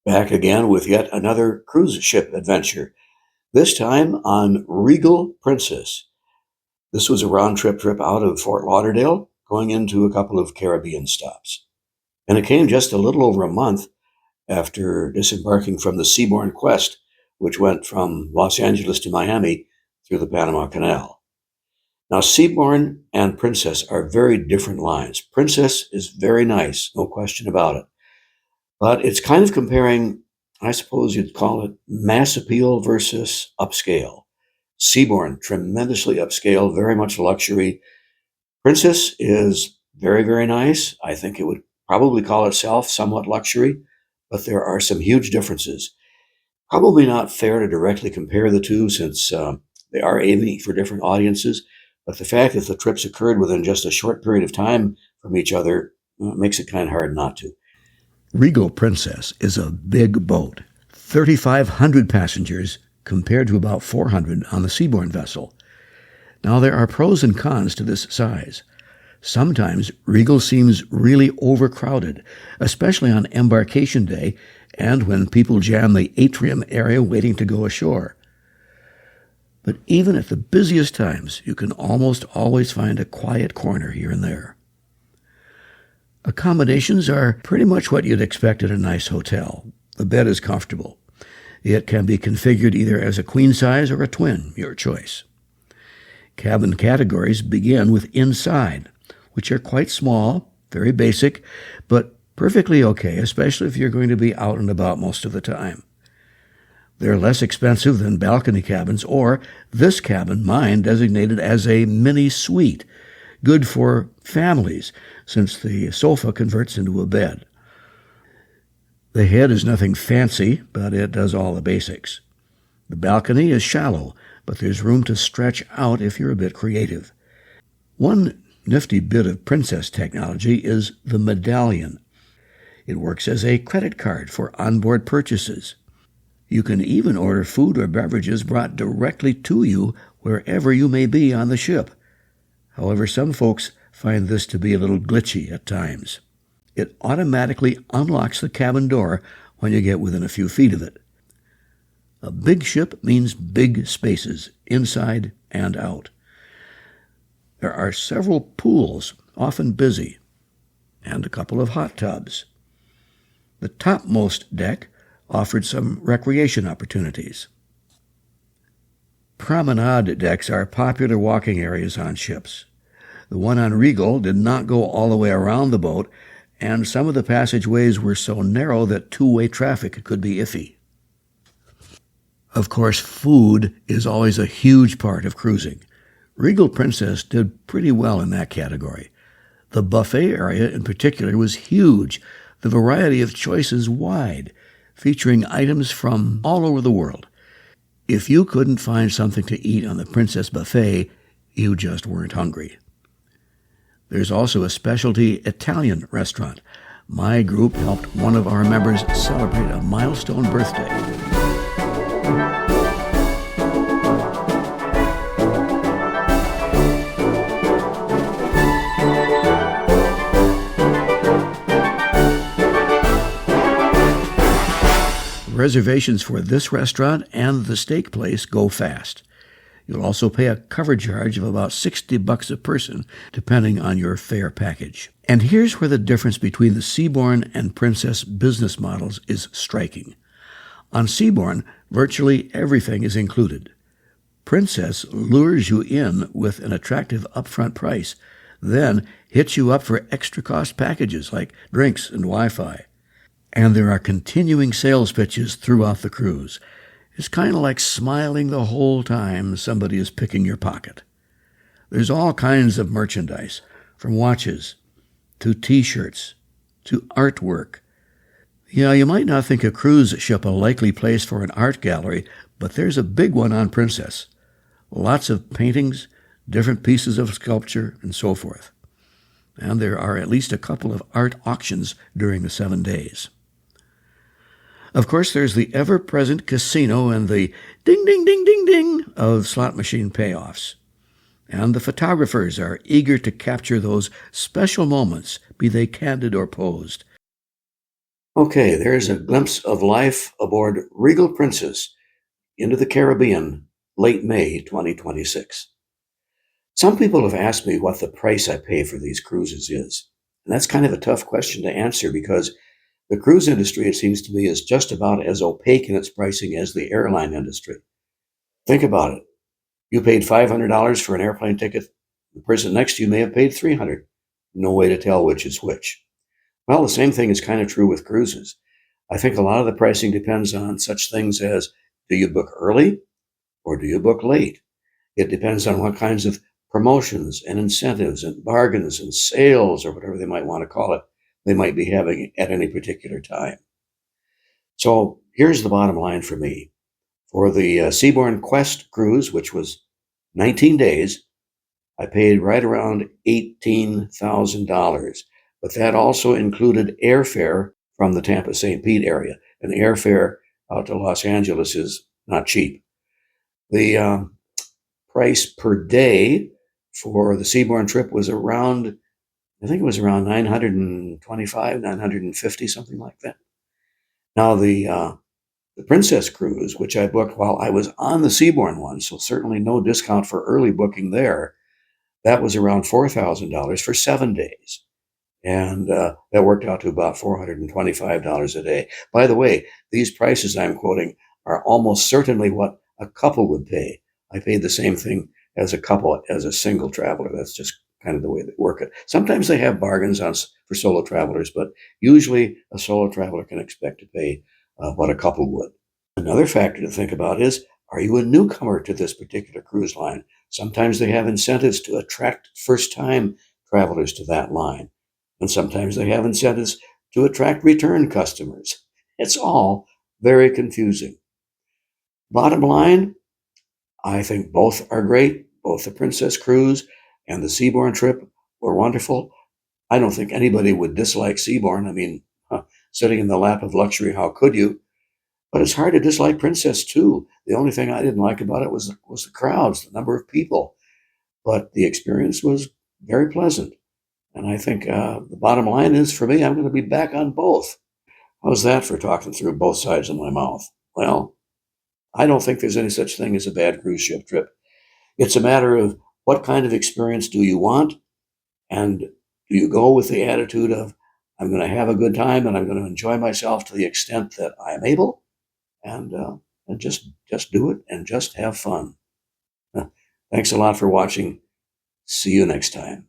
Back again with yet another cruise ship adventure, this time on Regal Princess. This was a round trip out of Fort Lauderdale, going into a couple of Caribbean stops. And it came just a little over a month after disembarking from the Seabourn Quest, which went from Los Angeles to Miami through the Panama Canal. Now, Seabourn and Princess are very different lines. Princess is very nice, no question about it. But it's kind of comparing, I suppose you'd call it mass appeal versus upscale. Seabourn, tremendously upscale, very much luxury. Princess is very, very nice. I think it would probably call itself somewhat luxury, but there are some huge differences. Probably not fair to directly compare the two since they are aiming for different audiences, but the fact that the trips occurred within just a short period of time from each other makes it kind of hard not to. Regal Princess is a big boat, 3,500 passengers compared to about 400 on the Seabourn vessel. Now, there are pros and cons to this size. Sometimes Regal seems really overcrowded, especially on embarkation day and when people jam the atrium area waiting to go ashore. But even at the busiest times, you can almost always find a quiet corner here and there. Accommodations are pretty much what you'd expect at a nice hotel. The bed is comfortable. It can be configured either as a queen size or a twin, your choice. Cabin categories begin with inside, which are quite small, very basic, but perfectly okay, especially if you're going to be out and about most of the time. They're less expensive than balcony cabins or this cabin, mine, designated as a mini suite, good for families since the sofa converts into a bed. The head is nothing fancy, but it does all the basics. The balcony is shallow, but there's room to stretch out if you're a bit creative. One nifty bit of Princess technology is the medallion. It works as a credit card for onboard purchases. You can even order food or beverages brought directly to you wherever you may be on the ship. However, some folks find this to be a little glitchy at times. It automatically unlocks the cabin door when you get within a few feet of it. A big ship means big spaces, inside and out. There are several pools, often busy, and a couple of hot tubs. The topmost deck offered some recreation opportunities. Promenade decks are popular walking areas on ships. The one on Regal did not go all the way around the boat, and some of the passageways were so narrow that two-way traffic could be iffy. Of course, food is always a huge part of cruising. Regal Princess did pretty well in that category. The buffet area in particular was huge, the variety of choices wide, featuring items from all over the world. If you couldn't find something to eat on the Princess Buffet, you just weren't hungry. There's also a specialty Italian restaurant. My group helped one of our members celebrate a milestone birthday. Reservations for this restaurant and the steak place go fast. You'll also pay a cover charge of about $60 a person, depending on your fare package. And here's where the difference between the Seabourn and Princess business models is striking. On Seabourn, virtually everything is included. Princess lures you in with an attractive upfront price, then hits you up for extra cost packages like drinks and Wi-Fi. And there are continuing sales pitches throughout the cruise. It's kind of like smiling the whole time somebody is picking your pocket. There's all kinds of merchandise, from watches to T-shirts to artwork. Yeah, you might not think a cruise ship a likely place for an art gallery, but there's a big one on Princess. Lots of paintings, different pieces of sculpture, and so forth. And there are at least a couple of art auctions during the 7 days. Of course, there's the ever-present casino and the ding-ding-ding-ding-ding of slot machine payoffs. And the photographers are eager to capture those special moments, be they candid or posed. Okay, there's a glimpse of life aboard Regal Princess into the Caribbean, late May 2026. Some people have asked me what the price I pay for these cruises is. And that's kind of a tough question to answer because the cruise industry, it seems to me, is just about as opaque in its pricing as the airline industry. Think about it. You paid $500 for an airplane ticket. The person next to you may have paid $300. No way to tell which is which. Well, the same thing is kind of true with cruises. I think a lot of the pricing depends on such things as, do you book early or do you book late? It depends on what kinds of promotions and incentives and bargains and sales or whatever they might want to call it they might be having at any particular time. So here's the bottom line for me. For the Seabourn Quest cruise, which was 19 days, I paid right around $18,000. But that also included airfare from the Tampa St. Pete area. And airfare out to Los Angeles is not cheap. The price per day for the Seabourn trip was around, I think it was around 925, 950, something like that. Now, the Princess cruise, which I booked while I was on the Seabourn one, so certainly no discount for early booking there, that was around $4,000 for 7 days. And that worked out to about $425 a day. By the way, these prices I'm quoting are almost certainly what a couple would pay. I paid the same thing as a couple, as a single traveler. That's just kind of the way they work it. Sometimes they have bargains for solo travelers, but usually a solo traveler can expect to pay what a couple would. Another factor to think about is, are you a newcomer to this particular cruise line? Sometimes they have incentives to attract first time travelers to that line. And sometimes they have incentives to attract return customers. It's all very confusing. Bottom line, I think both are great. Both the Princess Cruise and the Seabourn trip were wonderful. I don't think anybody would dislike Seabourn. I mean, sitting in the lap of luxury, how could you? But it's hard to dislike Princess too. The only thing I didn't like about it was the crowds, the number of people. But the experience was very pleasant. And I think the bottom line is, for me, I'm going to be back on both. How's that for talking through both sides of my mouth? Well, I don't think there's any such thing as a bad cruise ship trip. It's a matter of what kind of experience do you want, and do you go with the attitude of, I'm going to have a good time and I'm going to enjoy myself to the extent that I am able, and just do it and just have fun. Thanks a lot for watching. See you next time.